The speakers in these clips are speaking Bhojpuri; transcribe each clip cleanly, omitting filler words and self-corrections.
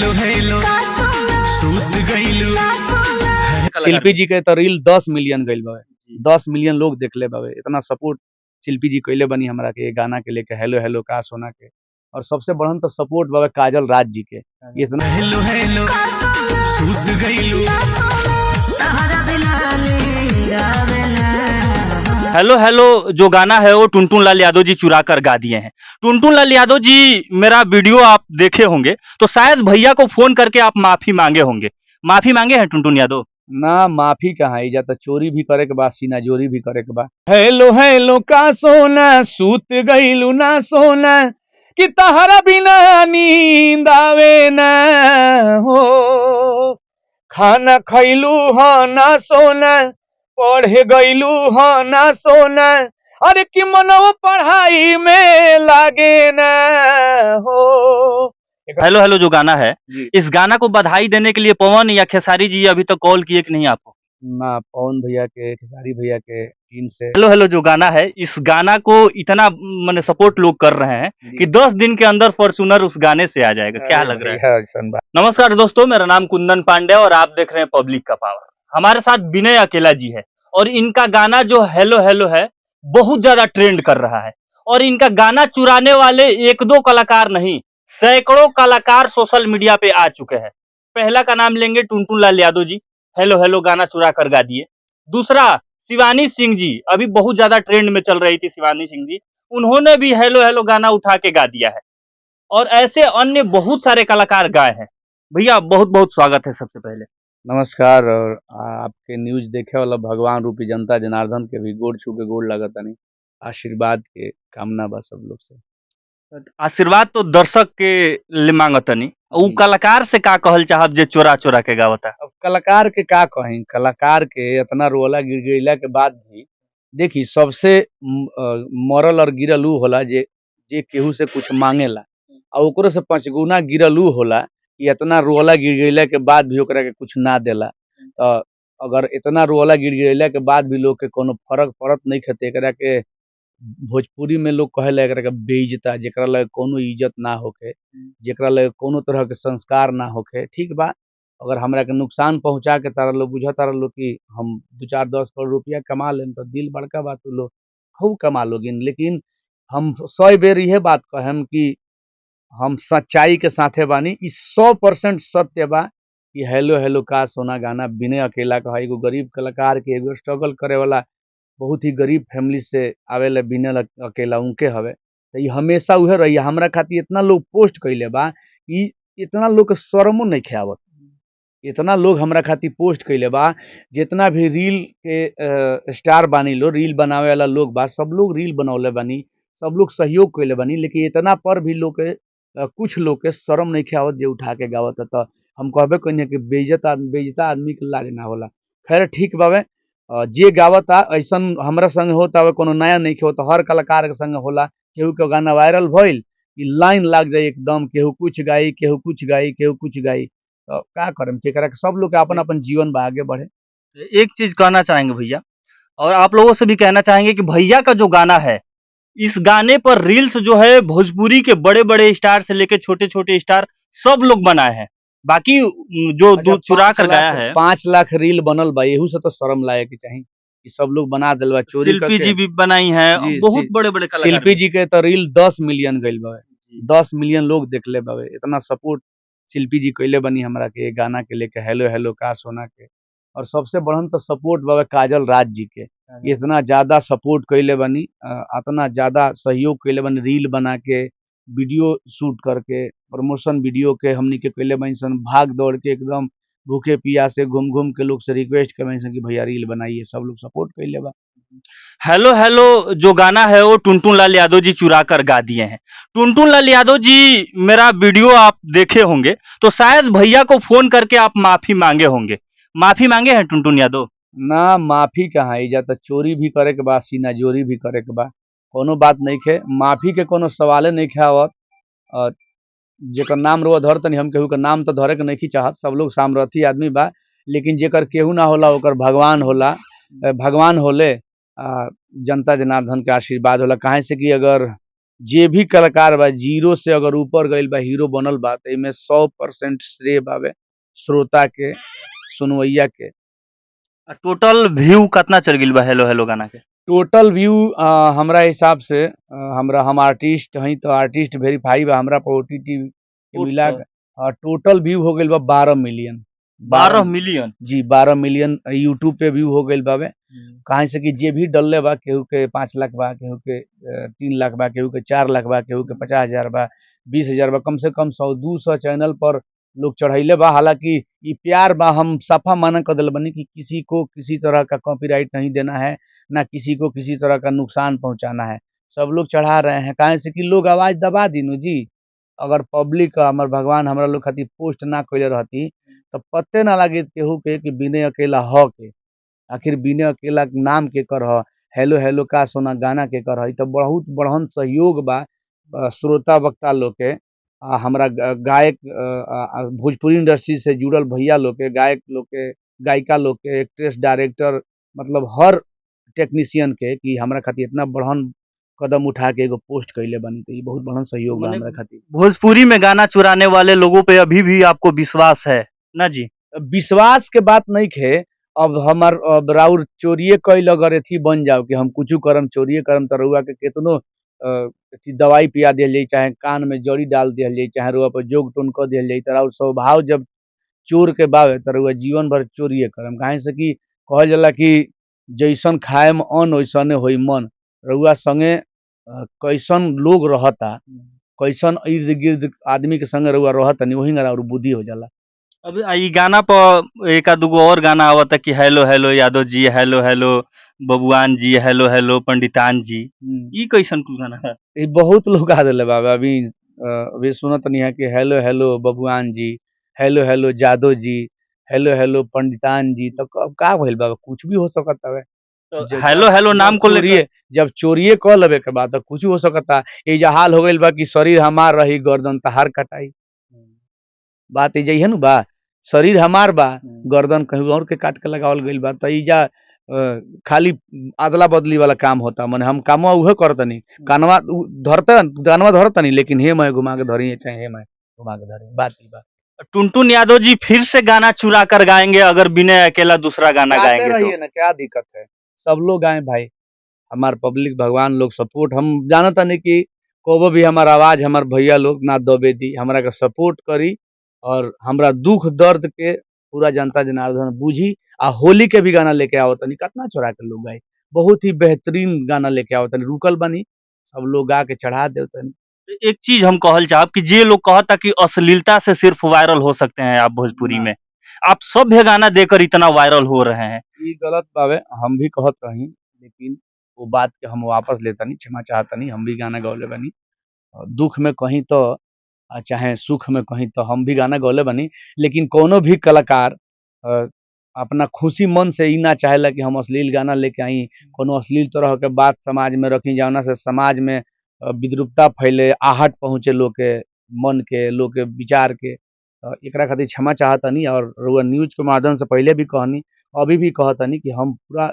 हेलो हेलो सूत गइलू। शिल्पी जी के तो रील 10 मिलियन गइल बा, 10 मिलियन लोग देखले बावे। इतना सपोर्ट शिल्पी जी कइले बनी हमरा के गाना के लेके, हेलो हेलो का सोना के। और सबसे बड़न तो सपोर्ट बावे काजल राज जी के। इतना हेलो हेलो सूत गइलू। हेलो हेलो जो गाना है वो टुनटुन लाल यादव जी चुरा कर गा दिए हैं। टुनटुन लाल यादव जी मेरा वीडियो आप देखे होंगे तो शायद भैया को फोन करके आप माफी मांगे होंगे। माफी मांगे हैं टुनटुन यादव? ना माफी कहाँ, इजा तो चोरी भी करे के बा, सीना जोरी भी करे के बा। हेलो हेलो का सोना सूत गइलू ना सोना, कि तहरा बिना नींद आवे ना हो। खाना खैलू ह ना सोना, पढ़े गइलू ह ना सोना, अरे कि मनवा पढ़ाई में लागे ना हो। हेलो हेलो जो गाना है, जी। इस गाना को बधाई देने के लिए पवन या खेसारी जी अभी तक कॉल किए कि नहीं आपको? ना पवन भैया के, खेसारी भैया के टीम से। हेलो हेलो जो गाना है, इस गाना को इतना मैंने सपोर्ट लोग कर रहे हैं कि 10 दिन के अंदर फॉर्च्यूनर उस गाने से आ जाएगा। क्या लग रहा है? नमस्कार दोस्तों, मेरा नाम कुंदन पांडे और आप देख रहे हैं पब्लिक का पावर। हमारे साथ विनय अकेला जी है और इनका गाना जो हेलो हेलो है बहुत ज्यादा ट्रेंड कर रहा है। और इनका गाना चुराने वाले एक दो कलाकार नहीं, सैकड़ों कलाकार सोशल मीडिया पे आ चुके हैं। पहला का नाम लेंगे टुनटुन लाल यादव जी, हेलो हेलो गाना चुरा कर गा दिए। दूसरा शिवानी सिंह जी, अभी बहुत ज्यादा ट्रेंड में चल रही थी शिवानी सिंह जी, उन्होंने भी हेलो हेलो गाना उठा के गा दिया है। और ऐसे अन्य बहुत सारे कलाकार गाए हैं। भैया बहुत बहुत स्वागत है सबसे पहले। नमस्कार। और आपके न्यूज देखे वाला भगवान रूपी जनता जनार्दन के भी गोड़ छू के गोड़ लगतानी, आशीर्वाद के कामना बा सब लोग से। आशीर्वाद तो दर्शक के लिए मांगतनी, उ जी। कलाकार से का कहल चाहब जे चोरा चोरा के गावता? अब कलाकार के का कहीं, कलाकार के इतना रोला गिरगिला के बाद भी देखी सबसे मरल और गिरल उ होला जे जे केहू से कुछ मांगेला और ओकरो से 5 गुना गिरल उ होला कि इतना रोला गिरगिला के बाद भी ओकरा के कुछ ना देला। तो अगर इतना रोला गिरगिला के बाद भी लोग के कोनो फर्क पड़त नहीं खते, एकरा के भोजपुरी में लोग कहेला एकरा के बेइज्जता, जेकरा लगे कोनो इज्जत ना होखे, जेकरा लगे कोनो तरह के संस्कार ना होखे। ठीक बा, अगर हमरा के नुकसान पहुंचा के तारा लोग बुझा तारा लोग कि हम 2-4-10 करोड़ रुपया कमा लेम तो दिल बड़का बात, तू लोग खूब कमा लोगिन। लेकिन हम 100 बेर इहे बात कहेम कि हम सच्चाई के साथे बानी। ई 100% सत्य बा कि हेलो हेलो का सोना गाना विनय अकेला का है। एगो गरीब कलाकार के, एगो स्ट्रगल करे वाला बहुत ही गरीब फैमिली से आवेला विनय अकेला, उनके हवे। तो ये हमेशा उहे रही। हमरा खातिर इतना लोग पोस्ट कइले बा कि इतना लोग के शर्मो नइखे आवत। इतना लोग हमरा खातिर पोस्ट कइले बा, जितना भी रील के स्टार बानी लो, रील बनावे वाला लोग बा, सब लोग रील बनौले बानी, सब लोग सहयोग कइले बानी। लेकिन इतना पर भी लोग के कुछ लोग के शर्म नइखे आवत जे उठा के गावत। तो हम कहबे कइनी कि बेइज्जता आदमी के लाज ना होला। खैर ठीक बावे, जे गावता ऐसन हमरा संग होता कोनो नया नइखे होता, हर कलाकार के संग होला। केहू के गाना वायरल भइल कि लाइन लाग जाई एकदम, केहू कुछ गाई, केहू कुछ गाई, केहू कुछ गाई। तो का करम, केकरा के सब लोग के अपन अपन जीवन बा, आगे बढ़े। एक चीज कहना चाहेंगे भैया, और आप लोगों से भी कहना चाहेंगे कि भैया का जो गाना है, इस गाने पर रील्स जो है भोजपुरी के बड़े बड़े स्टार से लेके छोटे छोटे स्टार सब लोग बनाए हैं। बाकी जो अच्छा, चुरा कर गाया है 5 लाख रील बनल बा, एहू से तो शर्म लागे के चाही कि सब लोग बना दिल बा चोरी शिल्पी करके। जी भी बनाई है, जी, बहुत बड़े बड़े कलाकार शिल्पी भी। जी के तो रील 10 मिलियन गइल बा, 10 मिलियन लोग देखले बावे। इतना सपोर्ट शिल्पी जी कइले बनी हमरा के गाना के लेके, हेलो हेलो का सोना के। और सबसे बड़न तो सपोर्ट बावे काजल राज जी के। इतना ज्यादा सपोर्ट कइले बनी, इतना ज्यादा सहयोग कइले बनी, रील बना के, वीडियो शूट करके, प्रमोशन वीडियो के हमनी के कइले बनी सन, भाग दौड़ के एकदम भूखे प्यासे घूम घूम के लोग से रिक्वेस्ट कर बनी सन कि भैया रील बनाइए। सब लोग सपोर्ट कइले बा। हेलो हेलो जो गाना है वो टुनटुन लाल यादव जी चुरा कर गा दिए हैं। टुनटुन लाल यादव जी मेरा वीडियो आप देखे होंगे तो शायद भैया को फोन करके आप माफी मांगे होंगे। माफी मांगे हैं टुनटुन यादव? ना माफी कहाँ, एजा तो चोरी भी करे के बा, सीना जोरी भी करे के बा। कोनो बात नइखे, माफी के कोनो सवाले नइखे आवत। अ, जेकर नाम रउआ धर तनी, हम केहू के नाम तो धरे के नइखी चाहत, सब लोग सामर्थी आदमी बा। लेकिन जेकर केहू ना होला ओकर भगवान होला। भगवान होले, जनता जनार्दन के आशीर्वाद होला। काहे से कि अगर जे भी कलाकार बा जीरो से अगर ऊपर गइल बा हीरो बनल बा त एमे 100% श्रेय बावे श्रोता के, सुनवैया के। टोटल व्यू कितना चल गइल बा हेलो हेलो गाना के? टोटल व्यू हमरा हिसाब से हम आर्टिस्ट हई तो आर्टिस्ट वेरीफाई बा हमरा पर ओटीटी के मिला के टोटल व्यू हो गइल बा 12 मिलियन। 12 मिलियन? जी 12 मिलियन यूट्यूब पे व्यू हो गइल बावे। काहे से कि जे भी डलले बा केहू के 5 लाख बा, केहू के 3 लाख बा, केहू के 4 लाख बा, केहू के 50,000 बा, 20,000 बा, कम से कम 100-200 चैनल पर लोग चढ़ैले बा। हालांकि ई प्यार बा, हम साफा मना कर दिल बनी कि किसी को किसी तरह का कॉपीराइट नहीं देना है, ना किसी को किसी तरह का नुकसान पहुंचाना है। सब लोग चढ़ा रहे हैं काहे से कि लोग आवाज दबा दीनु जी। अगर पब्लिक हमर भगवान हमरा लोग खातिर पोस्ट ना कइले रहती तो पते ना लागे केहू के कि विनय अकेला ह के। आखिर विनय अकेला के नाम केकर ह, हेलो हेलो का सोना गाना केकर ह। ई तो बहुत बड़हन सहयोग बा श्रोता वक्ता लोग के, हमरा गायक भोजपुरी इंडस्ट्री से जुड़ल भैया लोग के, गायक लोग के, गायिका लोग के, एक्ट्रेस डायरेक्टर, मतलब हर टेक्नीशियन के कि हमरा खातिर इतना बड़हन कदम उठा के एगो पोस्ट कइले बानी, तो ई बहुत बड़हन सहयोग बा मने हमरा खातिर। भोजपुरी में गाना चुराने वाले लोगों पे अभी भी आपको विश्वास है ना जी? विश्वास के बात नहीं खे। अब हमार अब राउर चोरिए कइल अगर एथी बन जाओ कि हम कुछ करम चोरिए करम त रउआ के केतनो अथी दवाई पिया दिहल जाई, चाहे कान में जड़ी डाल दिहल जाई, चाहे रउआ पर जोग टोन क दिहल जाई, त राउर स्वभाव जब चोर के बावे त रउआ जीवन भर चोरिए करम। काहे से कि कहल जाला कि जैसन खाएम अन्न वैसने होई मन। रउआ संगे कैसन लोग रहता, कैसन इर्द-गिर्द आदमी के संगे रउआ रहतनी, ओहिंगा राउर बुद्धि हो जाला। अब ई गाना पर एक आध गो और गाना आवता कि hello hello Yadav ji, hello hello बबुआन जी, हेलो हेलो पंडितान जी। ई कैसन कुल गाना है? ई बहुत लोग गा देले बा। अभी सुनतनी है कि हेलो हेलो बबुआन जी, हेलो हेलो जादव जी, हेलो हेलो पंडितान जी। तो का भइल बा, कुछ भी हो सकता है। तो ज हेलो जब हेलो जब नाम को लेकर चोरिए जब चोरिए क लेबे के बाद तो कुछ हो सकता। एइजा हाल हो गइल बा कि शरीर हमार रही गर्दन तहार कटाई। बात एइजा इहे नु बा, शरीर हमार बा, गर्दन कहीं और के काट के लगावल गइल बा। त एइजा खाली अदला-बदली वाला काम होता। माने हम कामवा उहे करतनी, कानवा कानवा धरतनी लेकिन हे मैं घुमा के धरी चाहे हे मैं घुमा के धरी, बात ई बा। टुनटुन यादव जी फिर से गाना चुरा कर गाएंगे अगर विनय अकेला दूसरा गाना गाते गाएंगे तो? रहिए ना, क्या दिक्कत है? सब लोग गाएं भाई। हमार पब्लिक भगवान लोग सपोर्ट हम जानतानी कि कबो भी हमार आवाज हमार भैया लोग ना दबे दी, हमरा के सपोर्ट करी और हमरा दुख दर्द के पूरा जनता जनार्दन बूझी। होली के भी गाना लेके आवतनी, कितना चोरा के लोग गाई। बहुत ही बेहतरीन गाना लेके आवतनी, रुकल बानी, सब लोग गा के चढ़ा देवतनी। एक चीज हम कहल चाहब कि जे लोग कहता कि अश्लीलता से सिर्फ वायरल हो सकते हैं आप भोजपुरी ना, में, आप सभ्य गाना देकर इतना वायरल हो रहे हैं। ई गलत बावे, हम भी कहत रही लेकिन वो बात के हम वापस लेतनी, क्षमा चाहतनी। हम भी गाना गौले बानी, दुख में कहीं तो चाहे सुख में कहीं तो हम भी गाना गौले बानी। लेकिन कोनो भी कलाकार अ, अपना खुशी मन से ई ना चाहेला कि हम अश्लील गाना लेके आई, कोनो अश्लील तरह के बात समाज में रखी जौना से समाज में विद्रूपता फैले, आहट पहुँचे लोग के मन के, लोग के विचार के। एकरा खातिर क्षमा चाहतनी और रउआ न्यूज़ के माध्यम से पहले भी कहनी, अभी भी कहतनी कि हम पूरा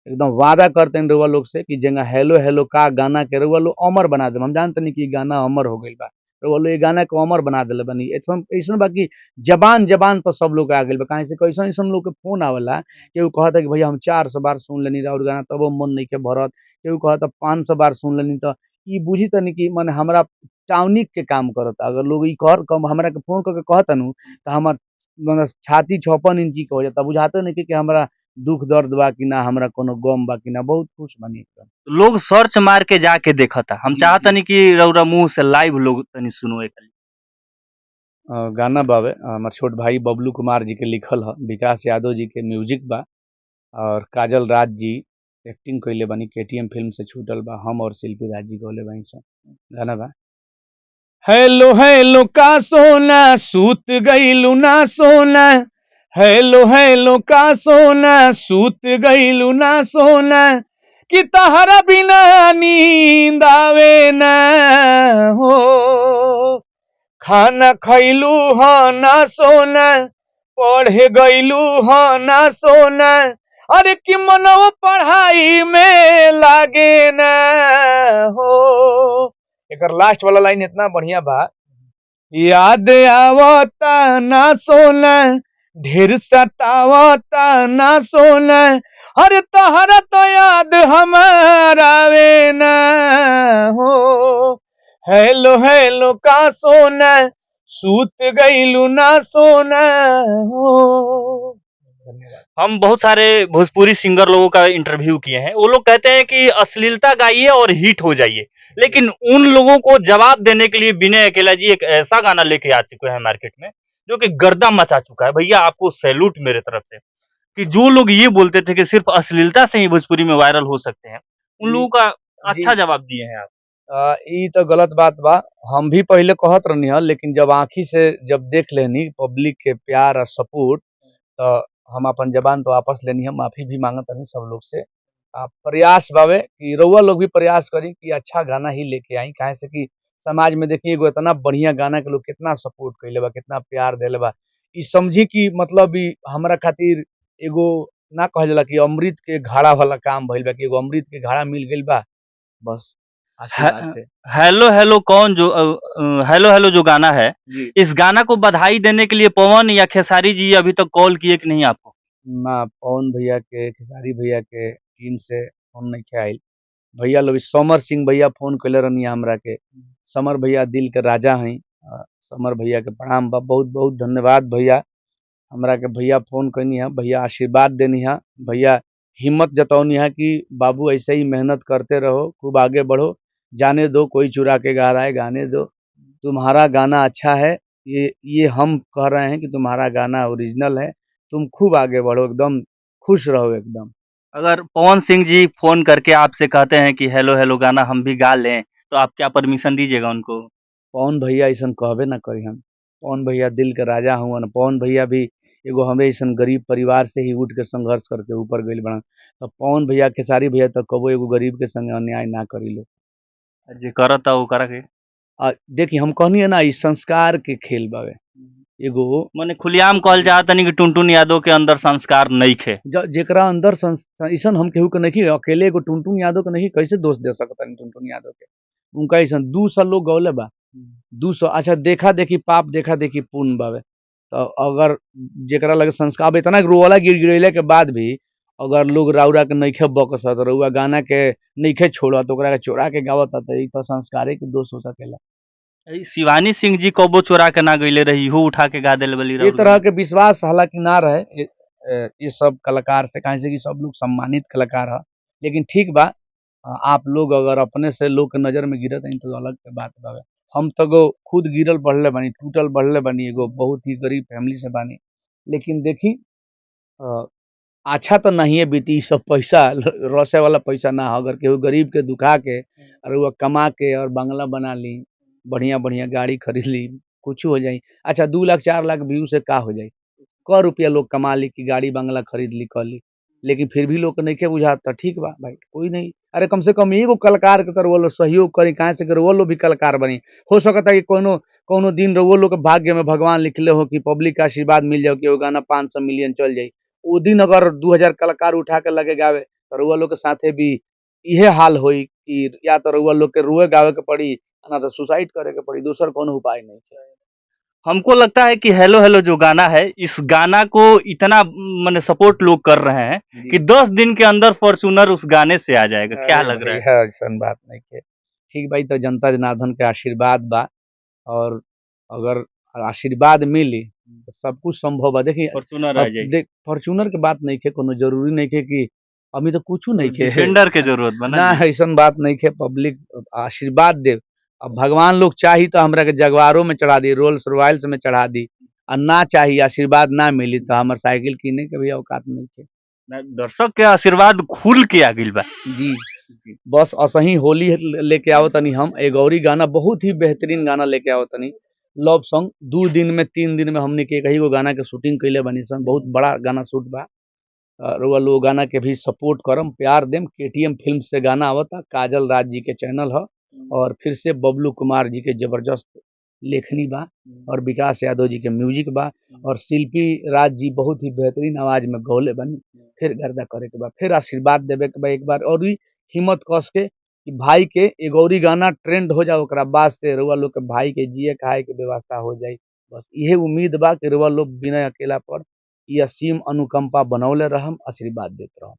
एकदम वादा करतनी रउआ लोग से कि जेंगा हेलो हेलो का गाना के रउआ लोग अमर बना देम। हम जानतनी कि ई गाना अमर हो गइल बा। रउआ लोग ए गाना के अमर बना देले बानी। अइसन बा कि ज़बान पर सब लोग आ गइल बा। काहे से कि अइसन लोग के फ़ोन आवेला, केहू कहता कि भैया हम 400 बार सुन लेनी राउर गाना तबो मन नइखे भरत। केहू कहता 500 बार सुन लेनी। त ई बुझी तनी कि मने हमरा टाउनिक के काम करता। अगर लोग ई कर कम हमरा के फ़ोन करके कहता नु त हमर मने छाती 56 इंची के हो जाता। बुझाते नइखे कि हमरा दुःख दर्द बा कि ना, हमरा कोनो गम बा कि ना। बहुत खुश बानी एकदम। लोग सर्च मार के जाके देखता। हम जी, जी। चाहतनी कि रउरा मुंह से लाइव लोग तनी सुनो एकली। गाना बावे हमार छोट भाई बबलू कुमार जी के लिखल ह, विकास यादव जी के म्यूजिक बा और काजल राज जी एक्टिंग कइले बानी। केटीएम फिल्म से छूटल बा, हम और शिल्पी राज जी गौले बानी सन। गाना बा हेलो हेलो का सोना सूत गइलू ना सोना, हेलो हेलो का सोना सूत गइलू ना सोना, कि तहरा बिना नींद आवे ना हो, खाना खइलू ह ना सोना, पढ़े गइलू ह ना सोना, अरे कि मनवा पढ़ाई में लागे ना हो। एकर लास्ट वाला लाइन इतना बढ़िया बा, याद आवता ना सोना ढेर सतावता ना सोना, अरे तहरा तो याद हमारा वे ना हो, हेलो हेलो का सोना सूत गईलू ना सोना हो। धन्यवाद। हम बहुत सारे भोजपुरी सिंगर लोगों का इंटरव्यू किए हैं, वो लोग कहते हैं कि अश्लीलता गाइए और हिट हो जाइए, लेकिन उन लोगों को जवाब देने के लिए विनय अकेला जी एक ऐसा गाना लेके आ चुके हैं मार्केट में जो कि गर्दा मचा चुका है। भैया आपको सैल्यूट मेरे तरफ से, कि जो लोग ये बोलते थे कि सिर्फ अश्लीलता से ही भोजपुरी में वायरल हो सकते हैं, उन जी लोगों का जी अच्छा जवाब दिए हैं आप। ई तो गलत बात बा। हम भी पहले कहत रहनी है, लेकिन जब आँखी से जब देख लेनी पब्लिक के प्यार और सपोर्ट, तो हम अपन जबान तो वापस लेनी है, माफी भी मांगत नहीं सब लोग से। प्रयास बावे कि रउआ लोग भी प्रयास करी कि अच्छा गाना ही लेके आई, काहे से कि समाज में देखिए एगो इतना बढ़िया गाना के लोग कितना सपोर्ट कइले बा, कितना प्यार देले बा। ई समझी कि मतलब ई हमरा खातिर एगो ना कहल जाला कि अमृत के घड़ा वाला काम भइल बा, कि एगो अमृत के घड़ा मिल गइल बा, बस आशीर्वाद से। हेलो हेलो कौन जो हेलो हेलो जो गाना है, जी। इस गाना को बधाई देने के लिए पवन या खेसारी जी अभी तक कॉल किए कि नहीं आपको? ना पवन भैया के, खेसारी भैया के टीम से फ़ोन नइखे आइल। भैया लोग समर सिंह भैया फ़ोन कइले रहनी हमरा के। समर भैया दिल के राजा हईं। समर भैया के प्रणाम बा, बहुत-बहुत धन्यवाद भैया। हमरा के भैया फ़ोन कइनी है, भैया आशीर्वाद देनी है, भैया हिम्मत जतौनी है कि बाबू ऐसे ही मेहनत करते रहो, खूब आगे बढ़ो, जाने दो कोई चुरा के गा रहा है, गाने दो। तुम्हारा गाना अच्छा है, ये हम कह रहे हैं कि तुम्हारा गाना ओरिजिनल है, तुम खूब आगे बढ़ो, एकदम खुश रहो एकदम। अगर पवन सिंह जी फ़ोन करके आपसे कहते हैं कि हेलो हेलो गाना हम भी गा लें, तो आप क्या परमिशन दीजिएगा उनको? पवन भैया अइसन कहबे ना करिहन। पवन भैया दिल के राजा हउवन। पवन भैया भी एगो हमरे अइसन गरीब परिवार से ही उठ के संघर्ष करके ऊपर गइल बाड़न। तो पवन भैया, खेसारी भैया तो कबो एगो गरीब के संगे अन्याय ना करी लोग। जे करता ओकरा के देखी हम कहनी है ना, ई संस्कार के खेल बावे। एगो मने खुलेआम कहल चाहत तनी कि टुनटुन यादव के अंदर संस्कार नइखे। जेकरा अंदर अइसन हम केहू के नइखी, अकेले एगो टुनटुन यादव के नइखी कैसे दोष दे सकतानी टुनटुन यादव के। उनका अइसन 200 लोग गौले बा। 200 अच्छा, देखा-देखी पाप, देखा-देखी पुण्य बावे। तो अगर जेकरा लगे संस्कार, अब इतना रोवाला गिड़गिड़ैले के बाद भी अगर लोग रउरा के नइखे बकसत, रउआ गाना के नइखे छोड़त, ओकरा के चोरा के गावता, त ई तो संस्कारे के दोष हो सकेला। शिवानी सिंह जी कबो चोरा के ना गइले रही, इहो उठा के गा देले बली ये राउर तरह गाना। के विश्वास हालाँकि ना रहे ये सब कलाकार से, काहे से कि सब लोग सम्मानित कलाकार ह। लेकिन ठीक बा, आप लोग अगर अपने से लोग के नज़र में गिरत हईं तो अलग के बात बावे। हम तो खुद गिरल बढ़ले बानी, टूटल बढ़ले बानी, एगो बहुत ही गरीब फैमिली से बानी। लेकिन देखी, अ, अच्छा तो नहिए बीती। ई सब पैसा रसे वाला पैसा ना ह। अगर केहू गरीब के दुखा के और रउआ कमा के और बंगला बना ली, बढ़िया-बढ़िया गाड़ी खरीद ली, कुछो हो जाई। अच्छा, 2 लाख 4 लाख व्यू से का हो जाई? क रुपया लोग कमा ली कि गाड़ी बंगला खरीद ली, क ली। लेकिन फिर भी लोग के नइखे बुझात, त ठीक बा भाई, कोई नहीं। अरे कम से कम एगो कलाकार के तो रउआ लोग सहयोग करी, काहे से कि रउआ लोग भी कलाकार बनी। हो सकता है कि कौनो कौनो दिन रउआ लोग के भाग्य में भगवान लिखले हो कि पब्लिक का आशीर्वाद मिल जाओ कि एगो गाना 500 मिलियन चल जाई। ओ दिन अगर 2000 कलाकार उठा के लगे गावे, तो रउआ लोग के साथे भी इहे हाल होई कि या तो रउआ लोग के रोए गावे के पड़ी, ना तो सुसाइड करे के पड़ी। दोसर कौनो उपाय नइखे। हमको लगता है कि हेलो हेलो जो गाना है, इस गाना को इतना मने सपोर्ट लोग कर रहे हैं कि जी। 10 दिन के अंदर फॉर्च्यूनर उस गाने से आ जाएगा। क्या अरे लग रहा है? भैया ऐसन बात नइखे। ठीक बा, ई तो जनता जनार्दन के आशीर्वाद बा, और अगर आशीर्वाद मिली तो सब कुछ संभव बा। देखिए, फॉर्च्यूनर आ अब जाई। देख फॉर्च्यूनर के बात नइखे, कोनो जरूरी नइखे कि अभी तो कुछू नइखे। डिफेंडर के जरूरत बा ना ना जी। अइसन बात नइखे, पब्लिक आशीर्वाद देव। अब भगवान लोग चाही तो हमरा के जगुआरों में चढ़ा दी, रोल्स रॉयल्स में चढ़ा दी। ना चाही, आशीर्वाद ना मिली तो हमर साइकिल किने के भी औकात नइखे। दर्शक के आशीर्वाद खुल के आ गइल बा। जी। बस असही होली लेके आओ तनी हम एक औरी गाना, बहुत ही बेहतरीन गाना लेके आओ तनी। लव सॉन्ग 2 दिन में 3 दिन में हमने के एक ही गो गाना के शूटिंग कइले बानी सन। बहुत बड़ा गाना शूट बा। रउआ लोग गाना के भी सपोर्ट करम, प्यार देम। केटीएम फिल्म से गाना आवता, काजल राज जी के चैनल ह, और फिर से बबलू कुमार जी के जबरदस्त लेखनी बा, और विकास यादव जी के म्यूजिक बा, और शिल्पी राज जी बहुत ही बेहतरीन आवाज में गौले बानी। फिर गर्दा करे के बा, फिर आशीर्वाद देवे के बा एक बार, और भी हिम्मत कस के कि भाई के एगो औरी गाना ट्रेंड हो जाओ, ओकरा बाद से रउआ लोग के भाई के जिए खाए के व्यवस्था हो जाई। बस इहे उम्मीद बा कि रउआ लोग विनय अकेला पर ई असीम अनुकंपा बनौले रहम, आशीर्वाद देत रहम।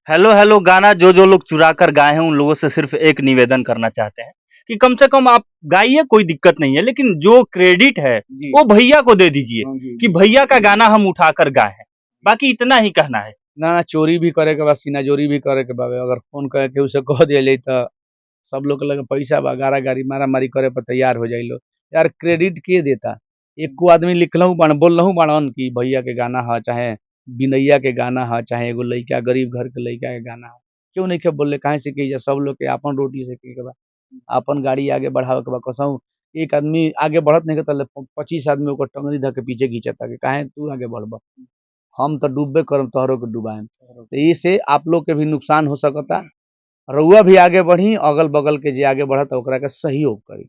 हेलो हेलो गाना जो लोग चुरा कर गाए हैं उन लोगों से सिर्फ एक निवेदन करना चाहते हैं कि कम से कम आप गाइए, कोई दिक्कत नहीं है, लेकिन जो क्रेडिट है जी। वो भैया को दे दीजिए जी, कि जी। भैया का गाना हम उठाकर गाए हैं। बाकी इतना ही कहना है। ना चोरी भी करे के बा, सीना जोरी भी करे के बा, अगर फोन करे के उसे कह दिया तो सब लोग के लगे पैसा बा, गारा गारी मारा मारी करे पर तैयार हो जाई लोग। यार क्रेडिट के देता? एको आदमी लिखलहू बाण बोललहू बाणन कि भैया के गाना है, चाहे बिनैया के गाना है, चाहे एगो लइका गरीब घर के लइका के गाना है, क्यों नहीं के बोलले? काहे से कि सब लोग के अपन रोटी से के बा, अपन गाड़ी आगे बढ़ावे के बा। कसहू एक आदमी आगे बढ़त नहीं के तले 25 आदमी ओकर टंगरी धके पीछे खींचता कि काहे तू आगे बढ़बा, हम तो डूबे करम तोहरो के डुबाएम। तो इससे आप लोग के भी नुकसान हो सकता। रउआ भी आगे बढ़ी, अगल बगल के जे आगे बढ़त ओकरा के सहयोग करी।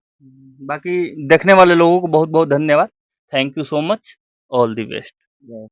बाकी देखने वाले लोगों को बहुत बहुत धन्यवाद। Thank you so much. All the best.